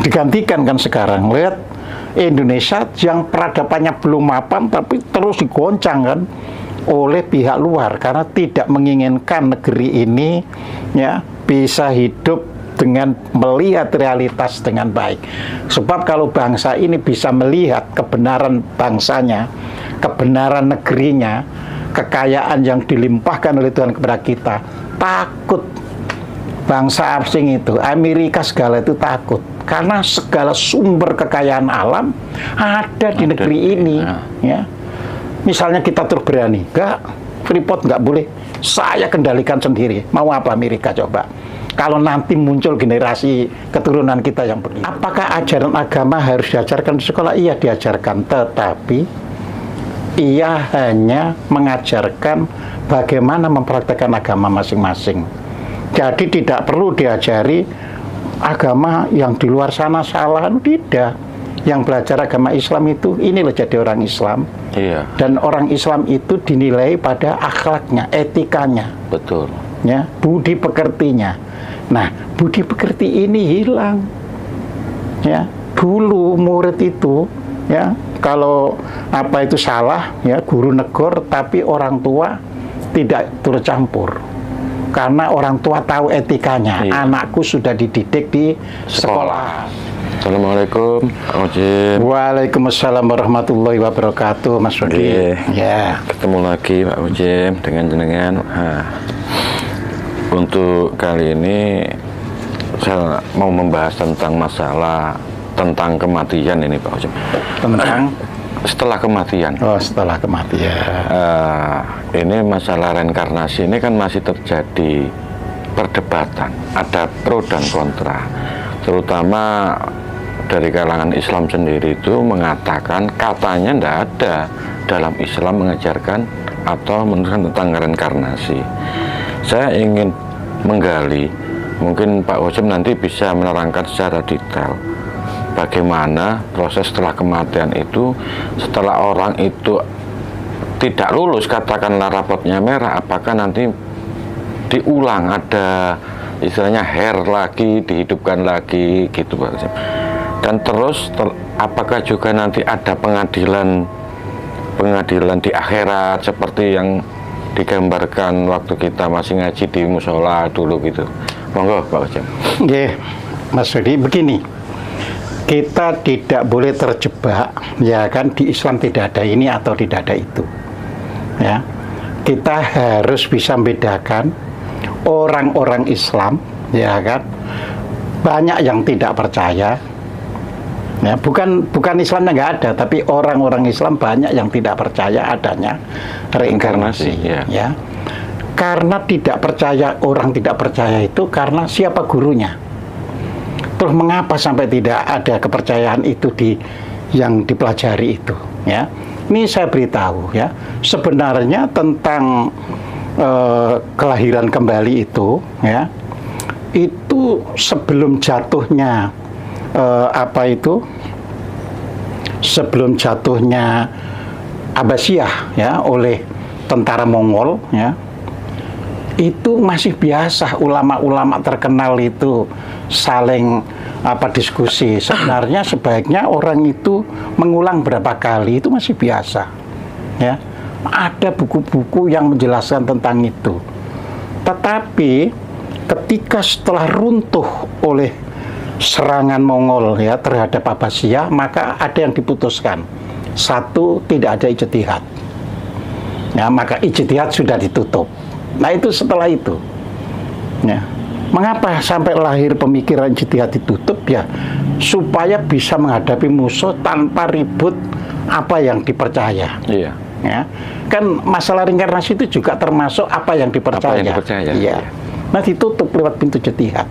digantikan kan sekarang. Lihat Indonesia yang peradabannya belum mapan tapi terus digoncang kan oleh pihak luar karena tidak menginginkan negeri ini ya bisa hidup dengan melihat realitas dengan baik. Sebab kalau bangsa ini bisa melihat kebenaran bangsanya, kebenaran negerinya, kekayaan yang dilimpahkan oleh Tuhan kepada kita, takut bangsa asing itu, Amerika segala itu takut. Karena segala sumber kekayaan alam ada di negeri ini. Ya. Misalnya kita terus berani, enggak, Freeport enggak boleh, saya kendalikan sendiri. Mau apa Amerika coba? Kalau nanti muncul generasi keturunan kita yang begini. Apakah ajaran agama harus diajarkan di sekolah? Iya diajarkan, tetapi ia hanya mengajarkan bagaimana mempraktekkan agama masing-masing. Jadi tidak perlu diajari agama yang di luar sana salah, tidak. Yang belajar agama Islam itu inilah jadi orang Islam. Iya. Dan orang Islam itu dinilai pada akhlaknya, etikanya. Betul. Ya, budi pekertinya. Nah, budi pekerti ini hilang. Ya, dulu murid itu, ya, kalau apa itu salah, ya, guru negor, tapi orang tua tidak turut campur. Karena orang tua tahu etikanya. Iya. Anakku sudah dididik di sekolah. Assalamualaikum, Pak Mujib. Waalaikumsalam warahmatullahi wabarakatuh, Mas Rudi. Ya. Ketemu lagi Pak Mujib dengan jenengan. Untuk kali ini saya mau membahas tentang masalah tentang kematian ini Pak Mujib. Tentang setelah kematian. Oh, setelah kematian. Ini masalah reinkarnasi ini kan masih terjadi perdebatan. Ada pro dan kontra. Terutama dari kalangan Islam sendiri itu mengatakan katanya tidak ada dalam Islam mengajarkan atau menerangkan tentang reinkarnasi. Saya ingin menggali, mungkin Pak Mujib nanti bisa menerangkan secara detail bagaimana proses setelah kematian itu, setelah orang itu tidak lulus katakanlah rapotnya merah, apakah nanti diulang, ada istilahnya hair lagi, dihidupkan lagi gitu Pak Mujib. Dan terus apakah juga nanti ada pengadilan di akhirat seperti yang digambarkan waktu kita masih ngaji di musola dulu gitu. Monggo Pak Mujib. Nggih, Mas Rudi, begini. Kita tidak boleh terjebak, ya kan, di Islam tidak ada ini atau tidak ada itu. Ya. Kita harus bisa membedakan orang-orang Islam, ya kan. Banyak yang tidak percaya. Ya, bukan Islamnya nggak ada, tapi orang-orang Islam banyak yang tidak percaya adanya reinkarnasi. Ya. Karena tidak percaya, orang tidak percaya itu karena siapa gurunya. Terus mengapa sampai tidak ada kepercayaan itu yang dipelajari itu? Ya, ini saya beritahu ya. Sebenarnya tentang kelahiran kembali itu, ya, itu sebelum jatuhnya sebelum jatuhnya Abbasiyah ya oleh tentara Mongol ya, itu masih biasa ulama-ulama terkenal itu saling diskusi. Sebenarnya sebaiknya orang itu mengulang berapa kali, itu masih biasa ya. Ada buku-buku yang menjelaskan tentang itu. Tetapi ketika setelah runtuh oleh serangan Mongol ya terhadap Abbasiyah, maka ada yang diputuskan. Satu, tidak ada ijtihad. Ya, maka ijtihad sudah ditutup. Nah, itu setelah itu. Ya. Mengapa sampai lahir pemikiran ijtihad ditutup? Ya, supaya bisa menghadapi musuh tanpa ribut apa yang dipercaya. Iya. Ya. Kan masalah reinkarnasi itu juga termasuk apa yang dipercaya. Apa yang dipercaya. Iya. Nah, ditutup lewat pintu ijtihad.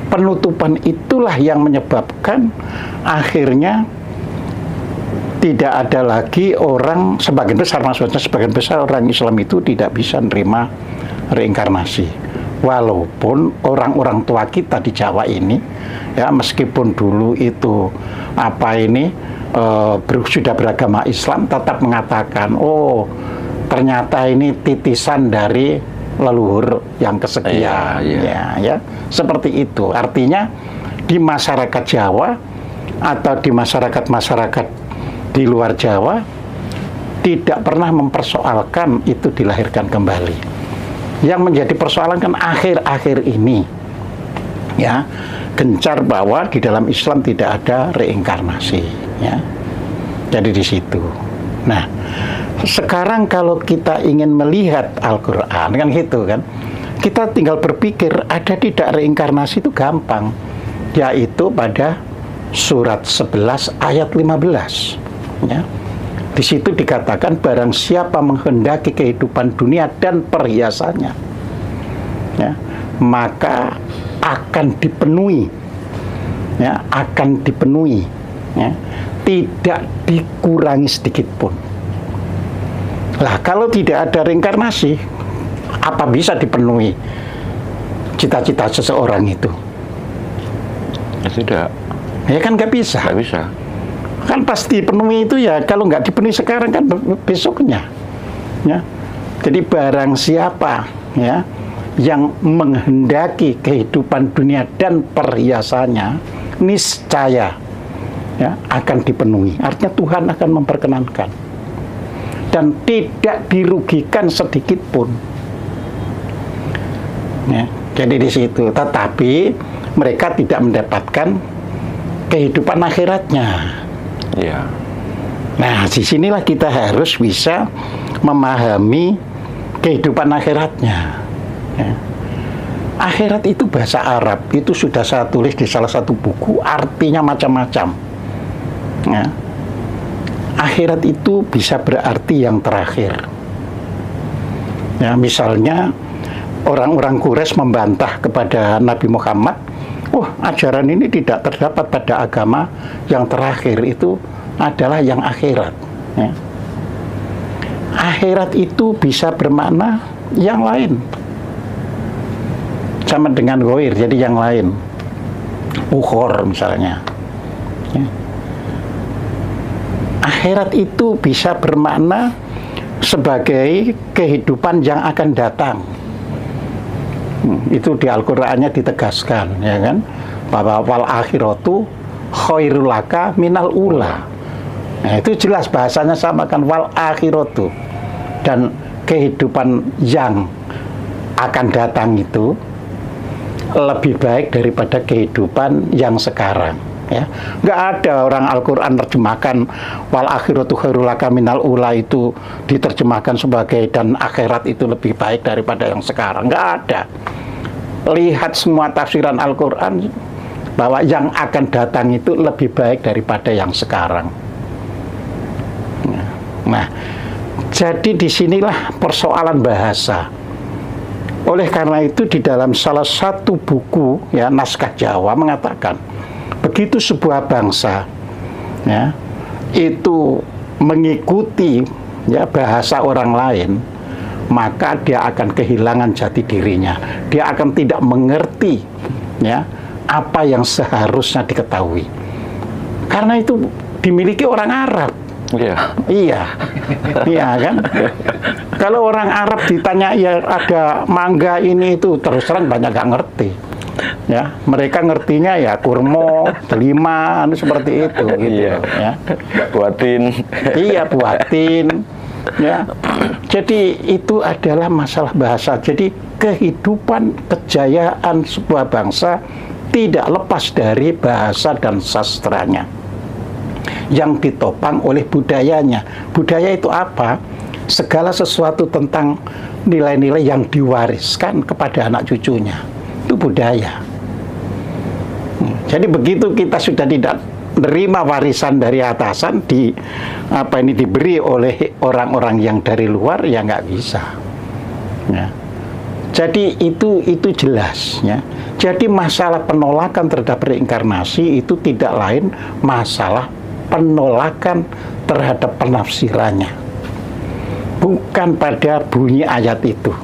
Penutupan itulah yang menyebabkan akhirnya tidak ada lagi orang, sebagian besar maksudnya sebagian besar orang Islam itu tidak bisa menerima reinkarnasi. Walaupun orang-orang tua kita di Jawa ini ya, meskipun dulu itu sudah beragama Islam, tetap mengatakan oh ternyata ini titisan dari leluhur yang kesekian. Iya. Ya, seperti itu. Artinya di masyarakat Jawa atau di masyarakat-masyarakat di luar Jawa tidak pernah mempersoalkan itu dilahirkan kembali. Yang menjadi persoalan kan akhir-akhir ini, ya, gencar bahwa di dalam Islam tidak ada reinkarnasi, ya. Jadi di situ. Nah, sekarang kalau kita ingin melihat Al-Quran kan gitu kan, kita tinggal berpikir ada tidak reinkarnasi itu gampang, yaitu pada surat 11 ayat 15, ya. Di situ dikatakan barang siapa menghendaki kehidupan dunia dan perhiasannya, ya, maka akan dipenuhi, ya, akan dipenuhi, ya, tidak dikurangi sedikit pun. Lah kalau tidak ada reinkarnasi, apa bisa dipenuhi cita-cita seseorang itu? Ya, tidak. Ya kan nggak bisa. Nggak bisa. Kan pasti penuhi itu ya, kalau nggak dipenuhi sekarang kan besoknya, ya. Jadi barang siapa, ya, yang menghendaki kehidupan dunia dan perhiasannya, niscaya, ya, akan dipenuhi. Artinya Tuhan akan memperkenankan dan tidak dirugikan sedikit pun, ya. Jadi di situ, tetapi mereka tidak mendapatkan kehidupan akhiratnya. Ya. Nah, disinilah kita harus bisa memahami kehidupan akhiratnya, ya. Akhirat itu bahasa Arab, itu sudah saya tulis di salah satu buku, artinya macam-macam, ya. Akhirat itu bisa berarti yang terakhir, ya. Misalnya orang-orang Quraisy membantah kepada Nabi Muhammad, ajaran ini tidak terdapat pada agama yang terakhir, itu adalah yang akhirat, ya. Akhirat itu bisa bermakna yang lain, sama dengan ghair, jadi yang lain, ukhor misalnya, ya. Akhirat itu bisa bermakna sebagai kehidupan yang akan datang. Itu di Al-Qur'annya ditegaskan, ya kan, bahwa wal akhiratu khairul laka minal ula. Nah, itu jelas bahasanya sama kan, wal akhiratu, dan kehidupan yang akan datang itu lebih baik daripada kehidupan yang sekarang, ya. Nggak ada orang Al-Quran terjemahkan wal akhiratu khairul laka minal ula itu diterjemahkan sebagai dan akhirat itu lebih baik daripada yang sekarang. Nggak ada. Lihat semua tafsiran Al-Quran bahwa yang akan datang itu lebih baik daripada yang sekarang. Nah, jadi disinilah persoalan bahasa. Oleh karena itu di dalam salah satu buku, ya, Naskah Jawa mengatakan, begitu sebuah bangsa, ya, itu mengikuti, ya, bahasa orang lain, maka dia akan kehilangan jati dirinya. Dia akan tidak mengerti, ya, apa yang seharusnya diketahui. Karena itu dimiliki orang Arab. Iya. Iya. Iya kan? Kalau orang Arab ditanya, ya ada mangga ini itu, terus terang banyak gak ngerti. Ya, mereka ngertinya ya kurma, delima, seperti itu gitu, iya. Ya. Buatin. Iya, buatin. Ya, jadi itu adalah masalah bahasa. Jadi kehidupan, kejayaan sebuah bangsa tidak lepas dari bahasa dan sastranya yang ditopang oleh budayanya. Budaya itu apa? Segala sesuatu tentang nilai-nilai yang diwariskan kepada anak cucunya, itu budaya. Jadi begitu kita sudah tidak menerima warisan dari atasan, diberi oleh orang-orang yang dari luar, ya nggak bisa, ya. Jadi itu jelas, ya. Jadi masalah penolakan terhadap reinkarnasi itu tidak lain masalah penolakan terhadap penafsirannya, bukan pada bunyi ayat itu,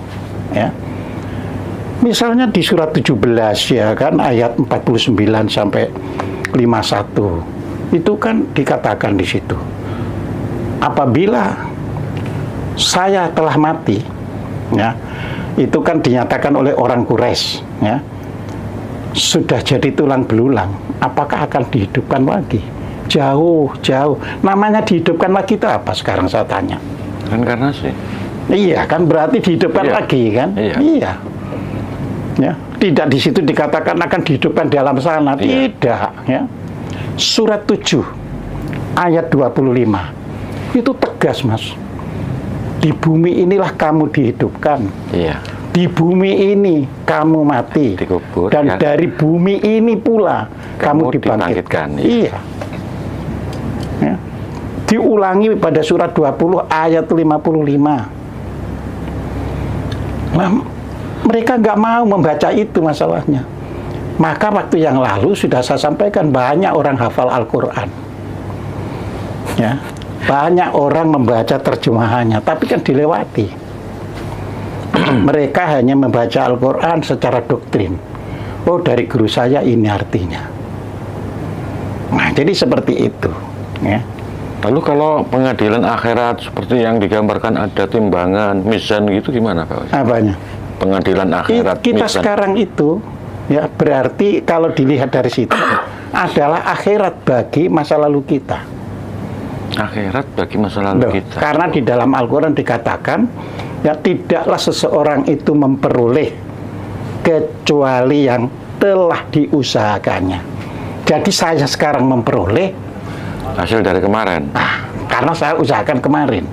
ya. Misalnya di surat 17, ya kan, ayat 49 sampai 51 itu kan dikatakan di situ, apabila saya telah mati, ya, itu kan dinyatakan oleh orang Quraisy, ya, sudah jadi tulang belulang, apakah akan dihidupkan lagi? Jauh. Namanya dihidupkan lagi itu apa sekarang saya tanya? Reinkarnasi. Iya kan, berarti dihidupkan Iya. lagi kan? Iya. Ya, tidak di situ dikatakan akan dihidupkan di alam sana, Iya. tidak. Ya. Surat 7 ayat 25 itu tegas, Mas. Di bumi inilah kamu dihidupkan. Iya. Di bumi ini kamu mati. Dikubur, dan ya. dari bumi ini pula kamu dibangkitkan. dibangkitkan, Iya. Ya. Diulangi pada surat 20 ayat 55. Nah, mereka nggak mau membaca itu masalahnya. Maka waktu yang lalu sudah saya sampaikan, banyak orang hafal Al-Quran. Ya, banyak orang membaca terjemahannya, tapi kan dilewati. Mereka hanya membaca Al-Quran secara doktrin. Oh, dari guru saya ini artinya. Nah, jadi seperti itu. Ya. Lalu kalau pengadilan akhirat seperti yang digambarkan ada timbangan, mizan gitu gimana Pak? Apanya? Pengadilan akhirat, Kita mizan. sekarang itu, ya berarti kalau dilihat dari situ adalah akhirat bagi masa lalu kita. Akhirat bagi masa lalu Loh, kita. karena di dalam Al-Quran dikatakan, ya tidaklah seseorang itu memperoleh kecuali yang telah diusahakannya. Jadi saya sekarang memperoleh Hasil dari kemarin. karena saya usahakan kemarin.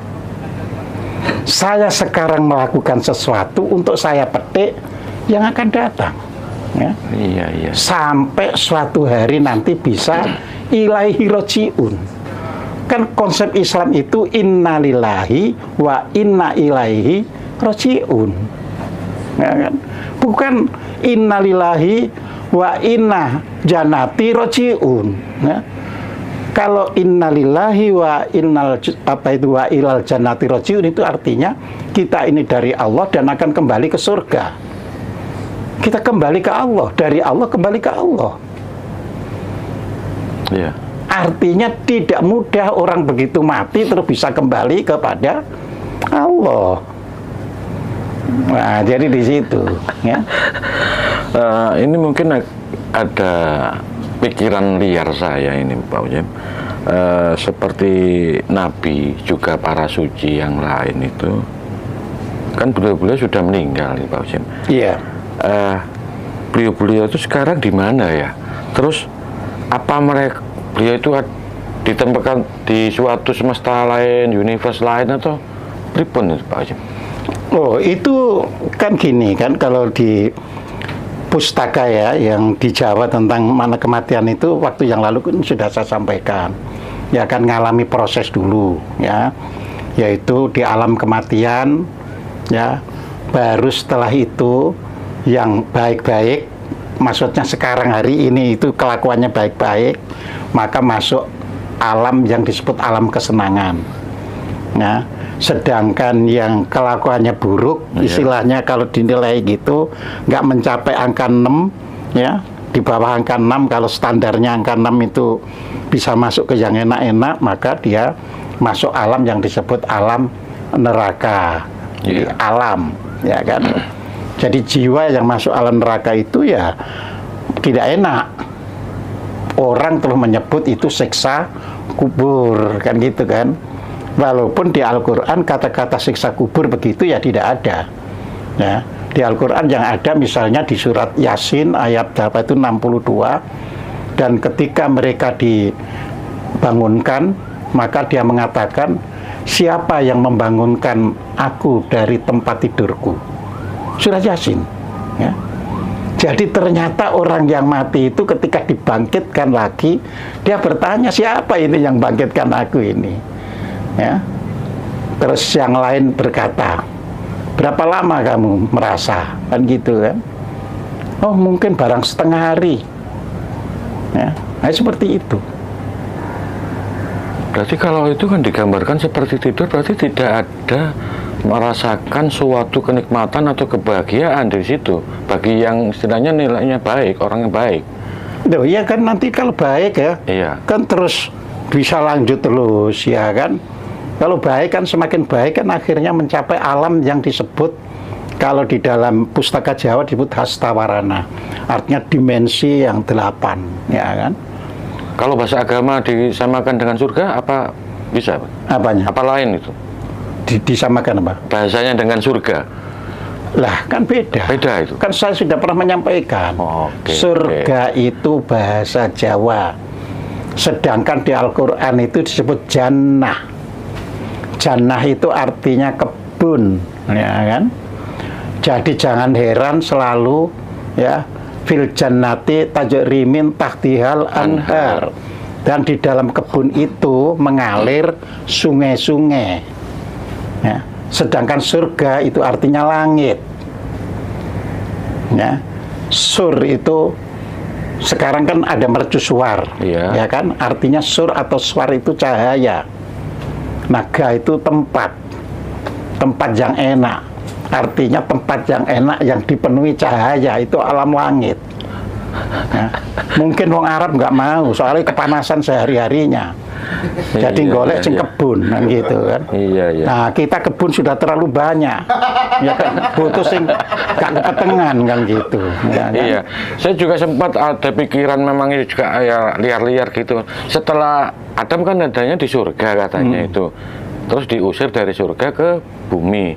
Saya sekarang melakukan sesuatu untuk saya petik yang akan datang. Ya. Iya. Sampai suatu hari nanti bisa ilaihi roji'un. Kan konsep Islam itu innalillahi wa inna ilaihi roji'un. Ya kan? Bukan innalillahi wa inna janati roji'un. Ya. Kalau innalillahi wa wa ilal jannati roji'un itu artinya kita ini dari Allah dan akan kembali ke surga. Kita kembali ke Allah, dari Allah kembali ke Allah. Iya. Artinya tidak mudah orang begitu mati terus bisa kembali kepada Allah. Nah, jadi di situ, ya. Ini mungkin ada pikiran liar saya ini Pak Ujem. Seperti Nabi juga para suci yang lain itu kan beliau-beliau sudah meninggal nih Pak Ujem. Iya. Beliau-beliau itu sekarang di mana ya? Terus apa beliau itu ditempatkan di suatu semesta lain, universe lain atau pripun itu Pak Ujem? Oh, itu kan gini kan, kalau di pustaka ya yang di Jawa tentang mana kematian itu waktu yang lalu kan sudah saya sampaikan. Ya akan ngalami proses dulu ya, yaitu di alam kematian ya, baru setelah itu yang baik-baik, maksudnya sekarang hari ini itu kelakuannya baik-baik, maka masuk alam yang disebut alam kesenangan. Ya, sedangkan yang kelakuannya buruk, istilahnya kalau dinilai gitu, nggak mencapai angka 6, ya, di bawah angka 6, kalau standarnya angka 6 itu bisa masuk ke yang enak-enak, maka dia masuk alam yang disebut alam neraka. Jadi alam, ya kan? Jadi jiwa yang masuk alam neraka itu ya tidak enak. Orang terus menyebut itu siksa kubur, kan gitu kan? Walaupun di Al-Quran kata-kata siksa kubur begitu ya tidak ada. Ya, di Al-Quran yang ada misalnya di surat Yasin ayat berapa itu 62, dan ketika mereka dibangunkan maka dia mengatakan, siapa yang membangunkan aku dari tempat tidurku? Surat Yasin. Ya. Jadi ternyata orang yang mati itu ketika dibangkitkan lagi, dia bertanya, siapa ini yang bangkitkan aku ini? Ya. Terus yang lain berkata, berapa lama kamu merasa? Kan gitu kan? Oh, mungkin barang setengah hari. Ya. Nah, seperti itu. Berarti kalau itu kan digambarkan seperti tidur, berarti tidak ada merasakan suatu kenikmatan atau kebahagiaan di situ bagi yang istilahnya nilainya baik, orang yang baik. Loh, iya kan, nanti kalau baik ya, Iya. kan terus bisa lanjut terus ya kan. Kalau baik kan semakin baik kan akhirnya mencapai alam yang disebut Kalau di dalam pustaka Jawa disebut hastawarana, artinya dimensi yang 8, ya kan? Kalau bahasa agama disamakan dengan surga, apa bisa, Pak? Apanya? Apa lain itu? Disamakan apa? Bahasanya dengan surga. Lah, kan beda. Beda itu. Kan saya sudah pernah menyampaikan. Surga itu bahasa Jawa. Sedangkan di Al-Quran itu disebut jannah. Jannah itu artinya kebun, ya kan? Jadi jangan heran selalu ya fil jannati tajri min tahtihal anhar. Dan di dalam kebun itu mengalir sungai-sungai. Ya. Sedangkan surga itu artinya langit. Ya. Sur itu sekarang kan ada mercusuar, ya kan? Artinya sur atau swar itu cahaya. Naga itu tempat yang enak. Artinya tempat yang enak yang dipenuhi cahaya itu alam langit. Ya. Mungkin wong Arab nggak mau, soalnya kepanasan sehari-harinya. Jadi golek sing kebun kan gitu kan. Nah, kita kebun sudah terlalu banyak. Ya kan butuh sing gak ketengan kan gitu. Ya, kan? Iya. Saya juga sempat ada pikiran memang itu juga ya liar-liar gitu. Setelah Adam kan adanya di surga katanya itu. Terus diusir dari surga ke bumi.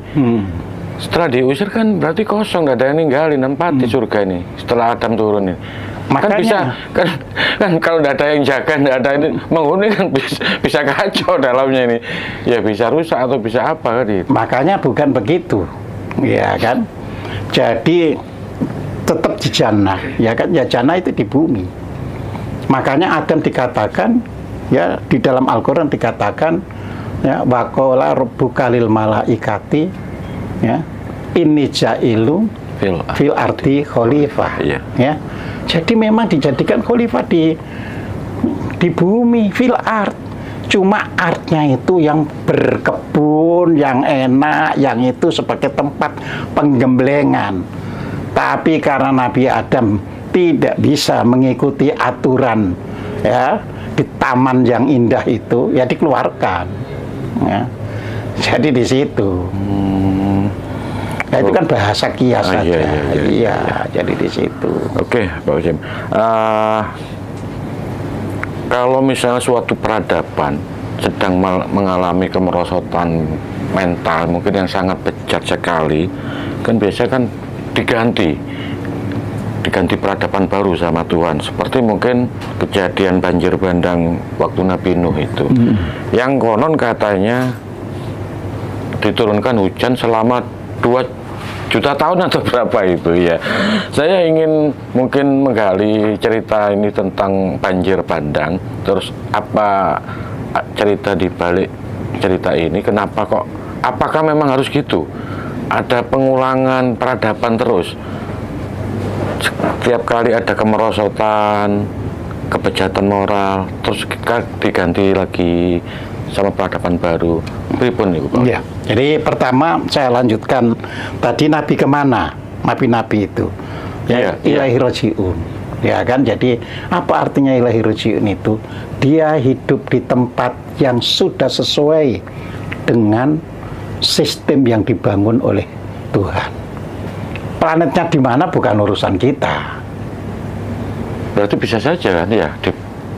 Setelah diusir kan berarti kosong, nggak ada yang ninggalin tempat di surga ini. Setelah Adam turun ini. Makanya kan kalau nggak ada yang jaga, nggak ada ini menghuni kan bisa kacau dalamnya ini, ya bisa rusak atau bisa apa kan gitu. Makanya bukan begitu, ya kan? Jadi tetap di jannah, ya kan? Ya jannah itu di bumi. Makanya Adam dikatakan, ya di dalam Al-Quran dikatakan, ya waqala rabbuka lil malaikati, ya inni jailu fil ardi khalifah, ya. Jadi memang dijadikan khalifah di bumi, fil art. Cuma artnya itu yang berkebun, yang enak, yang itu sebagai tempat penggemblengan. Tapi karena Nabi Adam tidak bisa mengikuti aturan, ya, di taman yang indah itu, ya dikeluarkan. Ya. Jadi di situ. Nah, itu kan bahasa kias saja. Iya, jadi di situ. Oke, Pak Ucim. Kalau misalnya suatu peradaban sedang mengalami kemerosotan mental mungkin yang sangat bejat sekali, kan biasanya kan diganti peradaban baru sama Tuhan. Seperti mungkin kejadian banjir bandang waktu Nabi Nuh itu, yang konon katanya diturunkan hujan selama 2 juta tahun atau berapa itu ya. Saya ingin mungkin menggali cerita ini tentang banjir bandang, terus apa cerita di balik cerita ini, kenapa kok, apakah memang harus gitu? Ada pengulangan peradaban terus. Setiap kali ada kemerosotan, kebejatan moral, terus diganti lagi sama peradaban baru. Pripun nih, Pak? Ya, jadi pertama saya lanjutkan tadi Nabi kemana? Nabi-nabi itu, ya, ilahi roji'un, ya kan? Jadi apa artinya ilahi roji'un itu? Dia hidup di tempat yang sudah sesuai dengan sistem yang dibangun oleh Tuhan. Planetnya di mana bukan urusan kita. Berarti bisa saja kan ya, di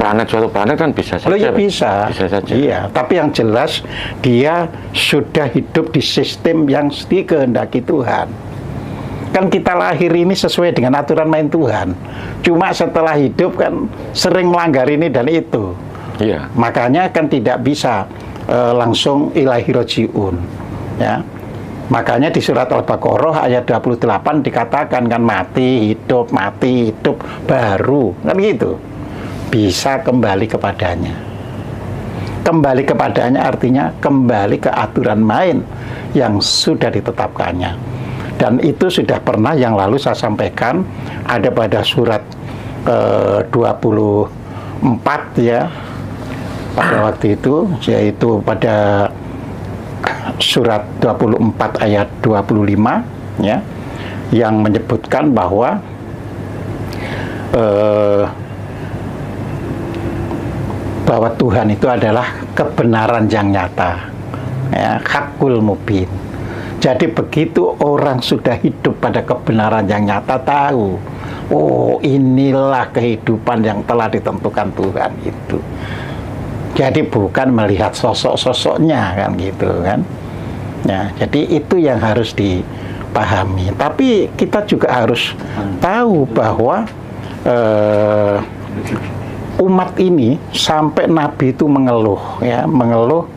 suatu planet kan bisa saja. Ya bisa saja. Iya, tapi yang jelas dia sudah hidup di sistem yang dikehendaki Tuhan. Kan kita lahir ini sesuai dengan aturan main Tuhan. Cuma setelah hidup kan sering melanggar ini dan itu. Iya. Makanya kan tidak bisa langsung ilahi roji'un. Ya. Makanya di surat Al-Baqarah ayat 28 dikatakan kan mati, hidup, baru. Kan gitu. Bisa kembali kepadanya. Kembali kepadanya artinya kembali ke aturan main yang sudah ditetapkannya. Dan itu sudah pernah yang lalu saya sampaikan, ada pada surat 24 ya, pada waktu itu, yaitu pada surat 24 ayat 25 ya, yang menyebutkan bahwa Tuhan itu adalah kebenaran yang nyata, ya, hakul mubin. Jadi begitu orang sudah hidup pada kebenaran yang nyata, tahu, oh inilah kehidupan yang telah ditentukan Tuhan itu. Jadi bukan melihat sosok-sosoknya kan gitu kan. Ya, jadi itu yang harus dipahami. Tapi kita juga harus tahu bahwa umat ini sampai Nabi itu mengeluh, ya, mengeluh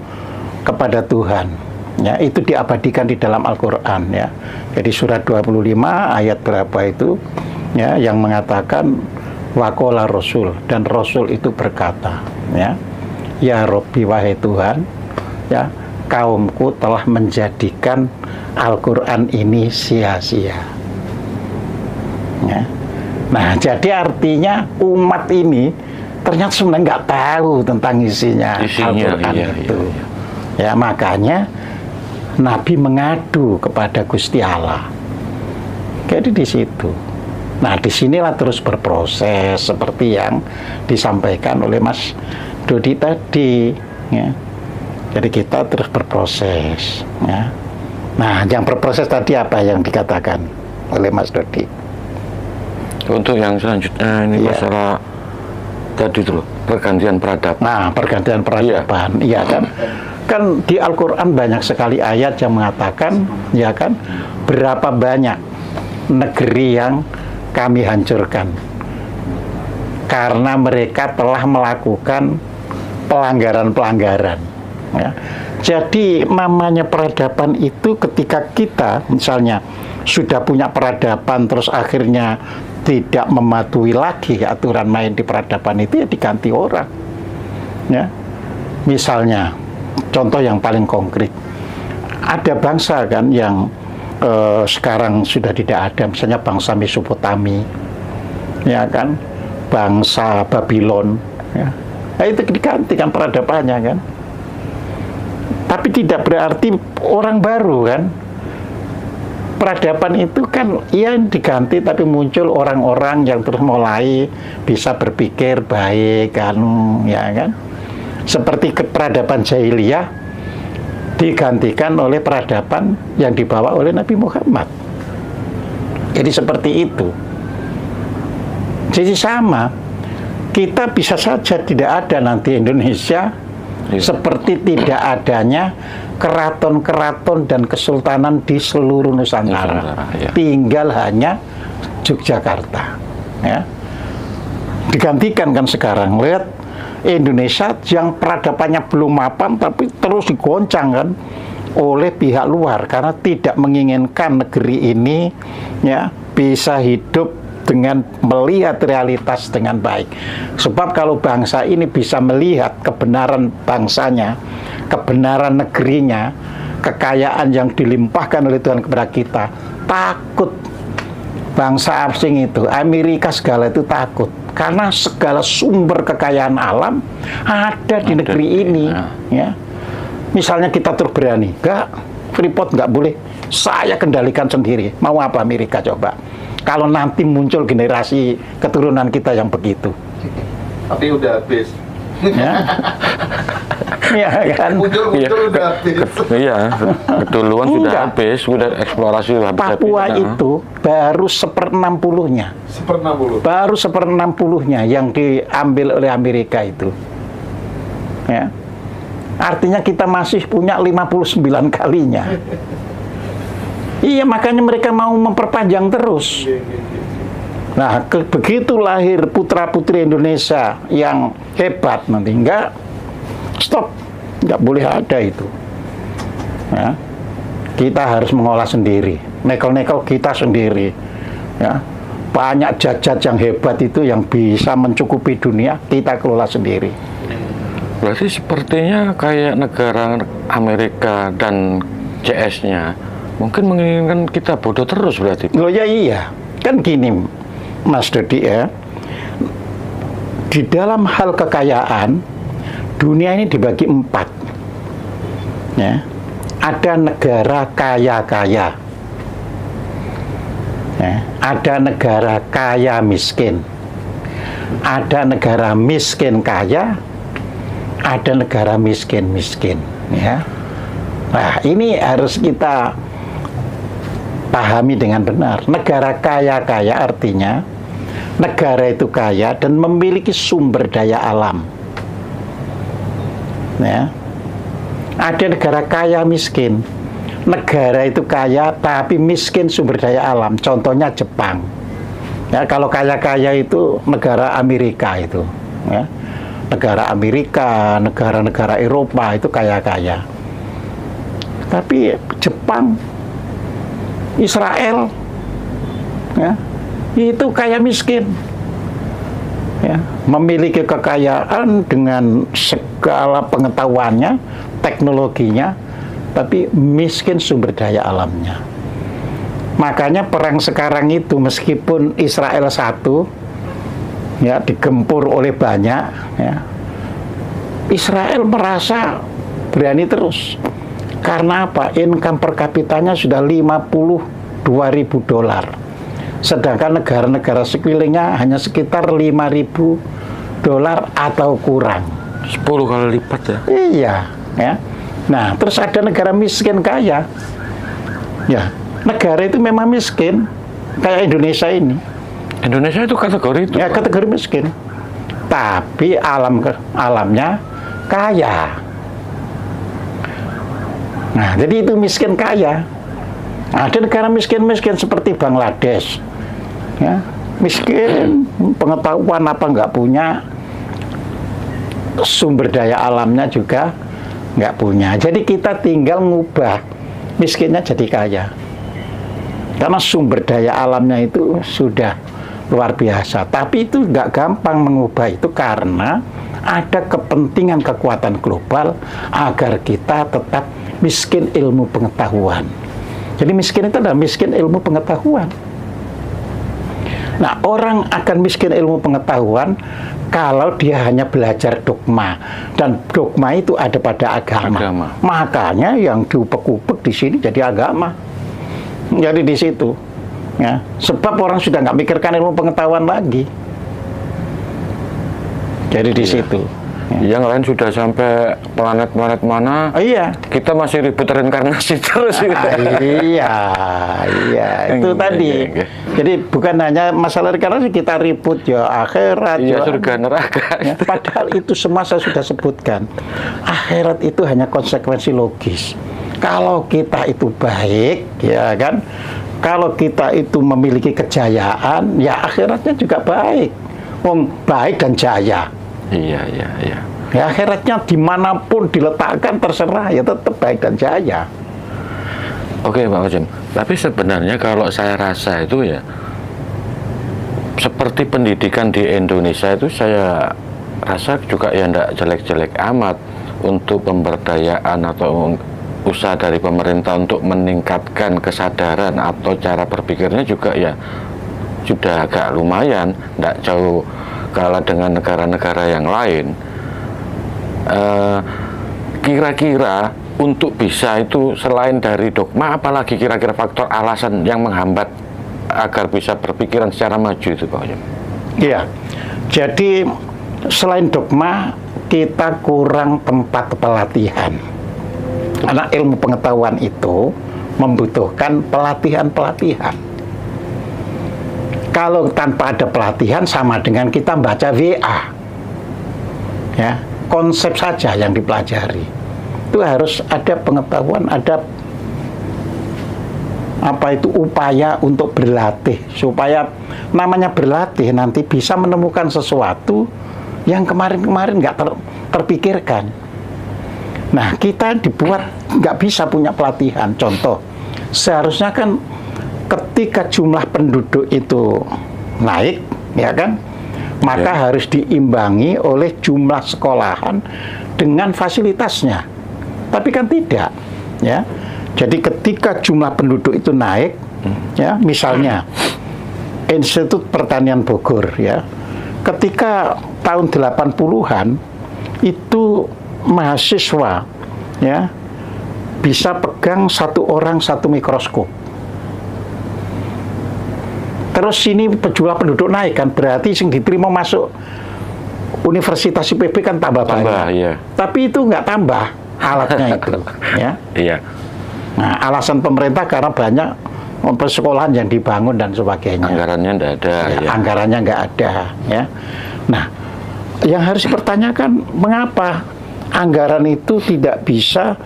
kepada Tuhan. Ya, itu diabadikan di dalam Al-Qur'an ya. Jadi surat 25 ayat berapa itu ya yang mengatakan waqala Rasul, dan Rasul itu berkata, ya, ya Robbi wahai Tuhan, ya, kaumku telah menjadikan Al-Qur'an ini sia-sia. Ya. Nah, jadi artinya umat ini ternyata sebenarnya nggak tahu tentang isinya Al-Qur'an itu. Ya, makanya Nabi mengadu kepada Gusti Allah. Jadi di situ. Nah, disinilah terus berproses seperti yang disampaikan oleh Mas Dodi tadi, ya. Jadi kita terus berproses, ya. Nah, yang berproses tadi apa yang dikatakan oleh Mas Dodi? Untuk yang selanjutnya ini masalah tadi tuh pergantian peradaban. Nah, pergantian peradaban, iya kan? Kan di Al-Qur'an banyak sekali ayat yang mengatakan, ya kan, berapa banyak negeri yang kami hancurkan karena mereka telah melakukan pelanggaran-pelanggaran. Ya. Jadi namanya peradaban itu ketika kita misalnya sudah punya peradaban terus akhirnya tidak mematuhi lagi aturan main di peradaban itu, ya diganti orang. Ya. Misalnya contoh yang paling konkret, ada bangsa kan yang sekarang sudah tidak ada, misalnya bangsa Mesopotami, ya kan, bangsa Babylon, ya. Nah, itu digantikan peradabannya kan. Tapi tidak berarti orang baru kan. Peradaban itu kan ya diganti, tapi muncul orang-orang yang terus mulai bisa berpikir baik kan, ya kan. Seperti peradaban jahiliyah digantikan oleh peradaban yang dibawa oleh Nabi Muhammad. Jadi seperti itu. Jadi sama, kita bisa saja tidak ada nanti Indonesia, seperti tidak adanya keraton-keraton dan kesultanan di seluruh Nusantara. Ya. Tinggal hanya Yogyakarta. Ya. Digantikan kan sekarang, lihat Indonesia yang peradabannya belum mapan tapi terus digoncang kan oleh pihak luar karena tidak menginginkan negeri ini ya bisa hidup dengan melihat realitas dengan baik. Sebab kalau bangsa ini bisa melihat kebenaran bangsanya, kebenaran negerinya, kekayaan yang dilimpahkan oleh Tuhan kepada kita, takut bangsa asing itu, Amerika segala itu takut. Karena segala sumber kekayaan alam ada di negeri ini. Ya. Misalnya kita terus berani, enggak, Freeport nggak boleh, saya kendalikan sendiri. Mau apa Amerika coba? Kalau nanti muncul generasi keturunan kita yang begitu. Tapi udah habis. Ya, ya kan? Muncul udah habis. Iya, keduluan sudah habis, sudah eksplorasi sudah habis. Papua itu baru 1/60-nya. 1/60. Baru 1/60-nya yang diambil oleh Amerika itu. Ya. Artinya kita masih punya 59 kalinya. Iya, makanya mereka mau memperpanjang terus. Nah, begitu lahir putra-putri Indonesia yang hebat nanti, enggak, stop, enggak boleh ada itu. Ya. Kita harus mengolah sendiri, nekel-nekel kita sendiri. Ya. Banyak zat-zat yang hebat itu yang bisa mencukupi dunia, kita kelola sendiri. Berarti sepertinya kayak negara Amerika dan CS-nya mungkin menginginkan kita bodoh terus berarti. Loh ya iya, kan gini Mas Dodi ya, di dalam hal kekayaan dunia ini dibagi 4. Ya, ada negara kaya-kaya, ya, ada negara kaya miskin, ada negara miskin kaya, ada negara miskin miskin. Ya, nah ini harus kita pahami dengan benar. Negara kaya-kaya artinya negara itu kaya dan memiliki sumber daya alam. Ya. Ada negara kaya miskin. Negara itu kaya tapi miskin sumber daya alam. Contohnya Jepang. Ya, kalau kaya-kaya itu negara Amerika itu. Ya. Negara Amerika, negara-negara Eropa itu kaya-kaya. Tapi Jepang, Israel, ya, itu kaya miskin. Ya, memiliki kekayaan dengan segala pengetahuannya, teknologinya, tapi miskin sumber daya alamnya. Makanya perang sekarang itu meskipun Israel satu, ya, digempur oleh banyak, ya, Israel merasa berani terus. Karena apa? Income per kapitanya sudah 52.000 dolar. Sedangkan negara-negara sekelilingnya hanya sekitar 5.000 dolar atau kurang. 10 kali lipat ya? Iya, ya. Nah, terus ada negara miskin kaya. Ya, negara itu memang miskin, kayak Indonesia ini. Indonesia itu kategori itu? Ya, kategori miskin. Tapi alamnya kaya. Nah, jadi itu miskin kaya. Ada negara miskin-miskin seperti Bangladesh. Ya, miskin, pengetahuan apa nggak punya, sumber daya alamnya juga nggak punya. Jadi kita tinggal ngubah miskinnya jadi kaya. Karena sumber daya alamnya itu sudah luar biasa. Tapi itu nggak gampang mengubah itu karena ada kepentingan kekuatan global agar kita tetap miskin ilmu pengetahuan. Jadi miskin itu adalah miskin ilmu pengetahuan. Nah, orang akan miskin ilmu pengetahuan kalau dia hanya belajar dogma, dan dogma itu ada pada agama. Makanya yang diupek-upek di sini jadi agama. Jadi di situ, ya. Sebab orang sudah nggak mikirkan ilmu pengetahuan lagi. Jadi di situ. Yang lain sudah sampai planet-planet mana? Iya. Kita masih ribut reinkarnasi terus. Iya. Itu tadi. Jadi bukan hanya masalah reinkarnasi, kita ribut ya akhirat. Iya, surga neraka. Ya, padahal itu semua saya sudah sebutkan. Akhirat itu hanya konsekuensi logis. Kalau kita itu baik, ya kan? Kalau kita itu memiliki kejayaan, ya akhiratnya juga baik. Baik dan jaya. Iya. Ya, akhiratnya dimanapun diletakkan terserah, ya tetap baik dan jaya. Oke, Pak Ojim. Tapi sebenarnya kalau saya rasa itu ya, seperti pendidikan di Indonesia itu saya rasa juga ya enggak jelek-jelek amat untuk pemberdayaan atau usaha dari pemerintah untuk meningkatkan kesadaran atau cara berpikirnya juga ya sudah agak lumayan, enggak jauh kalah dengan negara-negara yang lain. Kira-kira untuk bisa itu selain dari dogma, apalagi kira-kira faktor alasan yang menghambat agar bisa berpikiran secara maju itu, Pak Ojim? Iya, jadi selain dogma kita kurang tempat pelatihan. Karena ilmu pengetahuan itu membutuhkan pelatihan-pelatihan. Kalau tanpa ada pelatihan sama dengan kita baca WA. Ya, konsep saja yang dipelajari. Itu harus ada pengetahuan, ada upaya untuk berlatih supaya namanya berlatih nanti bisa menemukan sesuatu yang kemarin-kemarin nggak terpikirkan. Nah, kita dibuat nggak bisa punya pelatihan. Contoh, seharusnya kan ketika jumlah penduduk itu naik, ya kan, maka harus diimbangi oleh jumlah sekolahan dengan fasilitasnya. Tapi kan tidak, ya. Jadi ketika jumlah penduduk itu naik, ya, misalnya Institut Pertanian Bogor, ya, ketika tahun 80-an itu mahasiswa, ya, bisa pegang satu orang satu mikroskop. Terus ini jumlah penduduk naik kan, berarti yang diterima masuk Universitas IPB kan tambah banyak. Iya. Tapi itu nggak tambah alatnya itu, ya. Iya. Nah, alasan pemerintah karena banyak persekolahan yang dibangun dan sebagainya. Anggarannya tidak ada. Ya. Anggarannya nggak ada. Ya. Nah, yang harus dipertanyakan mengapa anggaran itu tidak bisa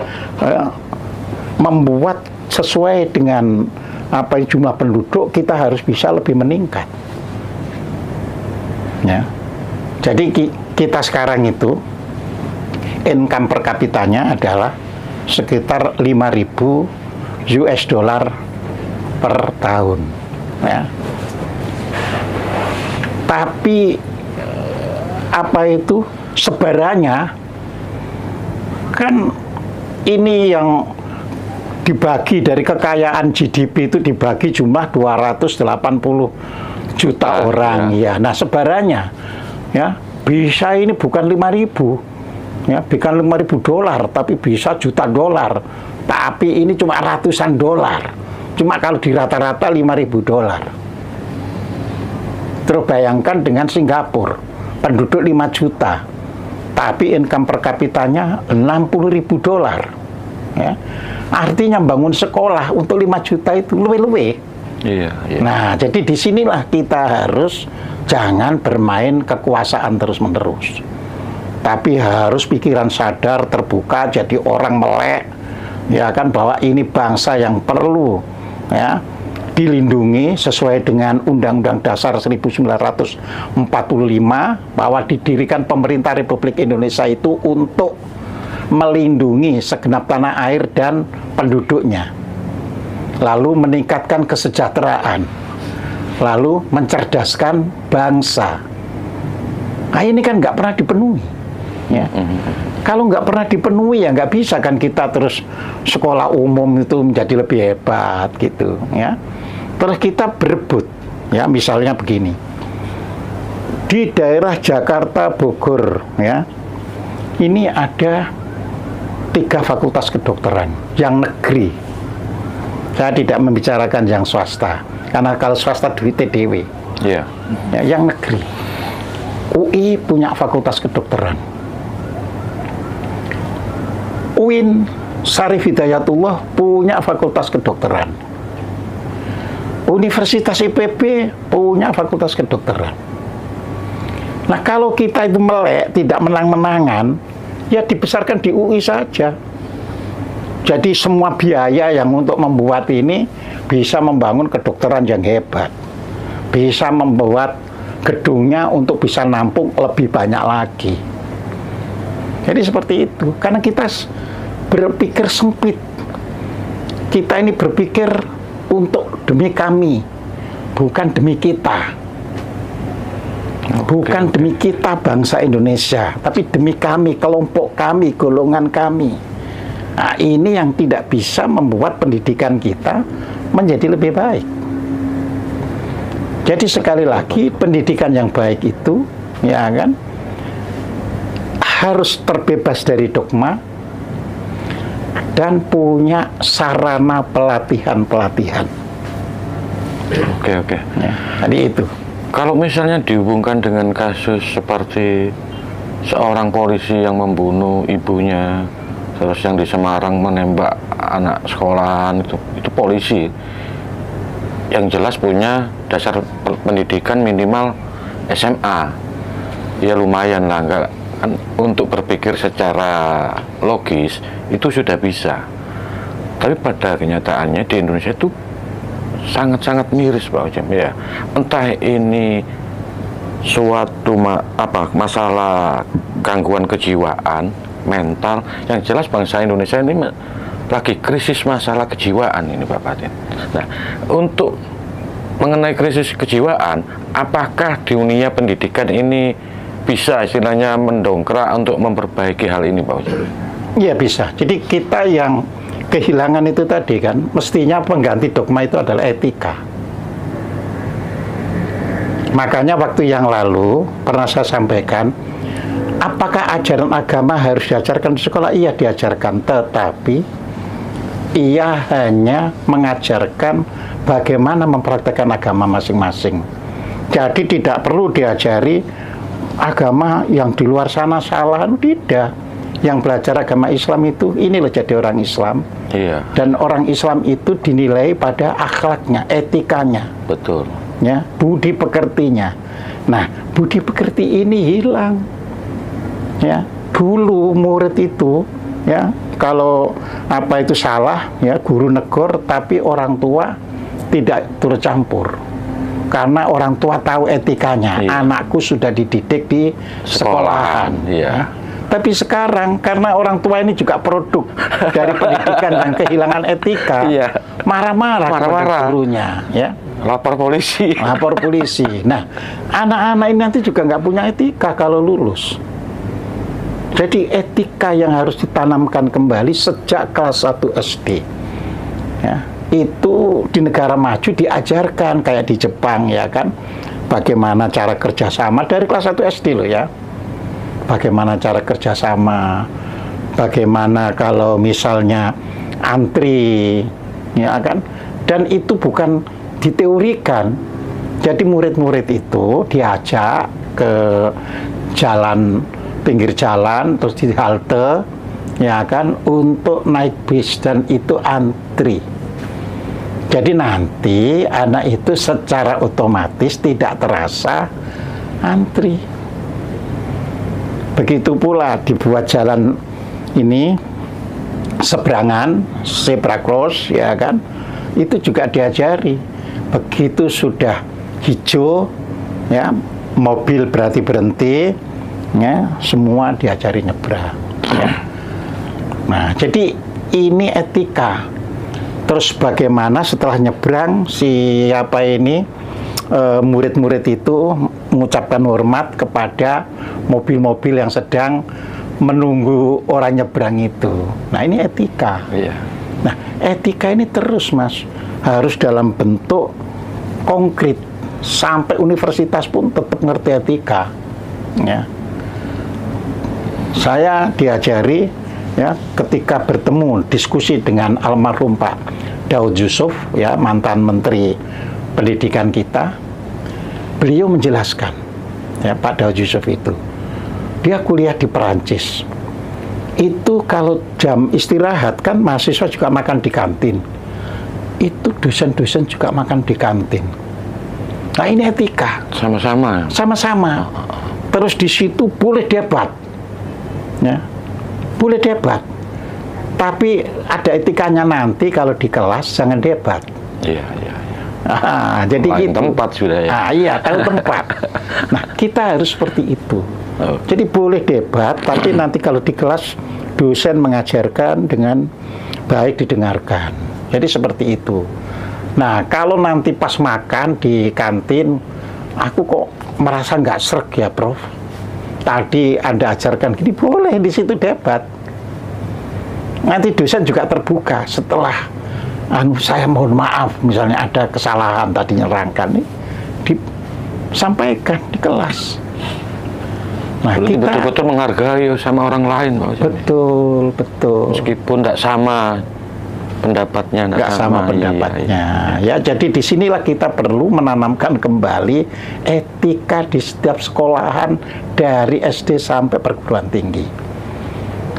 membuat sesuai dengan apa jumlah penduduk, kita harus bisa lebih meningkat. Ya. Jadi kita sekarang itu income per kapitanya adalah sekitar 5.000 US dollar per tahun. Ya. Tapi apa itu sebarannya kan ini yang dibagi dari kekayaan GDP itu dibagi jumlah 280 juta orang ya. Nah sebarannya ya bisa ini bukan 5.000 ya, bukan 5.000 dolar tapi bisa juta dolar, tapi ini cuma ratusan dolar, cuma kalau di rata-rata 5.000 dolar. Terus bayangkan dengan Singapura penduduk 5 juta tapi income per kapitanya 60.000 dolar ya. Artinya bangun sekolah untuk 5 juta itu luwe-luwe. Iya. Nah, jadi disinilah kita harus jangan bermain kekuasaan terus-menerus. Tapi harus pikiran sadar, terbuka, jadi orang melek, ya kan, bahwa ini bangsa yang perlu ya dilindungi sesuai dengan Undang-Undang Dasar 1945 bahwa didirikan pemerintah Republik Indonesia itu untuk melindungi segenap tanah air dan penduduknya, lalu meningkatkan kesejahteraan, lalu mencerdaskan bangsa. Nah ini kan nggak pernah dipenuhi ya. Kalau nggak pernah dipenuhi ya nggak bisa kan kita terus sekolah umum itu menjadi lebih hebat gitu ya. Terus kita berebut ya, misalnya begini, di daerah Jakarta, Bogor ya, ini ada 3 fakultas kedokteran yang negeri. Saya tidak membicarakan yang swasta, karena kalau swasta duitnya dewe. Iya. Ya, yang negeri. UI punya fakultas kedokteran. UIN Syarif Hidayatullah punya fakultas kedokteran. Universitas IPB punya fakultas kedokteran. Nah, kalau kita itu melek, tidak menang-menangan, ya dibesarkan di UI saja. Jadi semua biaya yang untuk membuat ini bisa membangun kedokteran yang hebat, bisa membuat gedungnya untuk bisa nampung lebih banyak lagi. Jadi seperti itu, karena kita berpikir sempit. Kita ini berpikir untuk demi kami, bukan demi kita. Bukan demi kita bangsa Indonesia, tapi demi kami, kelompok kami, golongan kami. Nah, ini yang tidak bisa membuat pendidikan kita menjadi lebih baik. Jadi sekali lagi, pendidikan yang baik itu, ya kan, harus terbebas dari dogma dan punya sarana pelatihan-pelatihan. Oke. Ya, jadi itu. Kalau misalnya dihubungkan dengan kasus seperti seorang polisi yang membunuh ibunya, terus yang di Semarang menembak anak sekolahan, itu polisi yang jelas punya dasar pendidikan minimal SMA, ya lumayan lah, enggak kan, untuk berpikir secara logis itu sudah bisa. Tapi pada kenyataannya di Indonesia itu sangat-sangat miris Pak Ujam ya. Entah ini suatu masalah gangguan kejiwaan, mental, yang jelas bangsa Indonesia ini lagi krisis masalah kejiwaan ini Pak Patin. Nah, untuk mengenai krisis kejiwaan, apakah di dunia pendidikan ini bisa istilahnya mendongkrak untuk memperbaiki hal ini Pak Ujam? Iya bisa. Jadi kita yang kehilangan itu tadi kan, mestinya pengganti dogma itu adalah etika. Makanya waktu yang lalu pernah saya sampaikan, apakah ajaran agama harus diajarkan di sekolah? Iya diajarkan, tetapi ia hanya mengajarkan bagaimana mempraktekkan agama masing-masing. Jadi tidak perlu diajari agama yang di luar sana salah, tidak. yang belajar agama Islam itu ini loh jadi orang Islam. Iya. Dan orang Islam itu dinilai pada akhlaknya, etikanya. Betul. Ya, budi pekertinya. Nah, budi pekerti ini hilang. Ya, dulu murid itu ya kalau apa itu salah ya guru negor, tapi orang tua tidak turut campur. Karena orang tua tahu etikanya, iya. Anakku sudah dididik di sekolahan. Iya. Ya. Tapi sekarang karena orang tua ini juga produk dari pendidikan dan kehilangan etika, Iya. marah-marah kepada gurunya, ya. Lapor polisi. Lapor polisi. Nah, anak-anak ini nanti juga nggak punya etika kalau lulus. Jadi etika yang harus ditanamkan kembali sejak kelas 1 SD. Ya. Itu di negara maju diajarkan kayak di Jepang ya kan, bagaimana cara kerjasama dari kelas 1 SD loh ya, bagaimana cara kerjasama, bagaimana kalau misalnya antri ya kan, dan itu bukan diteorikan. Jadi murid-murid itu diajak ke jalan, pinggir jalan, terus di halte ya kan untuk naik bis, dan itu antri. Jadi nanti anak itu secara otomatis tidak terasa antri. Begitu pula dibuat jalan ini seberangan, zebra cross ya kan, itu juga diajari. Begitu sudah hijau ya, mobil berarti berhenti ya, semua diajari nyebrang ya. Nah, jadi ini etika. Terus bagaimana setelah nyebrang siapa ini murid-murid itu mengucapkan hormat kepada mobil-mobil yang sedang menunggu orang nyebrang itu. Nah, ini etika. Iya. Nah, etika ini terus Mas harus dalam bentuk konkret, sampai universitas pun tetap ngerti etika. Ya. Saya diajari ya ketika bertemu diskusi dengan almarhum Pak Daud Yusuf ya, mantan menteri pendidikan kita, beliau menjelaskan ya, Pak Daud Yusuf itu dia kuliah di Perancis, itu kalau jam istirahat kan mahasiswa juga makan di kantin, itu dosen-dosen juga makan di kantin. Nah, ini etika, sama-sama terus di situ boleh debat ya, boleh debat, tapi ada etikanya nanti kalau di kelas jangan debat. Iya. Jadi lain gitu. Tempat sudah ya. Iya, tahu tempat. Nah, kita harus seperti itu. Jadi boleh debat, tapi nanti kalau di kelas dosen mengajarkan dengan baik, didengarkan. Jadi seperti itu. Nah, kalau nanti pas makan di kantin, aku kok merasa nggak sreg ya, Prof. Tadi Anda ajarkan gini, boleh di situ debat. Nanti dosen juga terbuka setelah saya mohon maaf misalnya ada kesalahan tadi nyerangkan, disampaikan di kelas. Nah, kita betul-betul menghargai sama orang lain, Pak. Betul. Meskipun tidak sama pendapatnya, nggak sama pendapatnya. Ya, jadi disinilah kita perlu menanamkan kembali etika di setiap sekolahan dari SD sampai perguruan tinggi.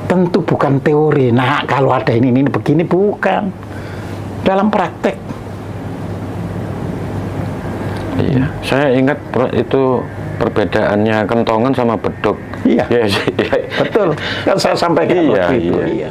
Tentu bukan teori. Nah, kalau ada ini begini, bukan. Dalam praktek. Iya, saya ingat itu perbedaannya kentongan sama beduk. Iya. Betul. Kan saya sampaikan waktu itu. Iya.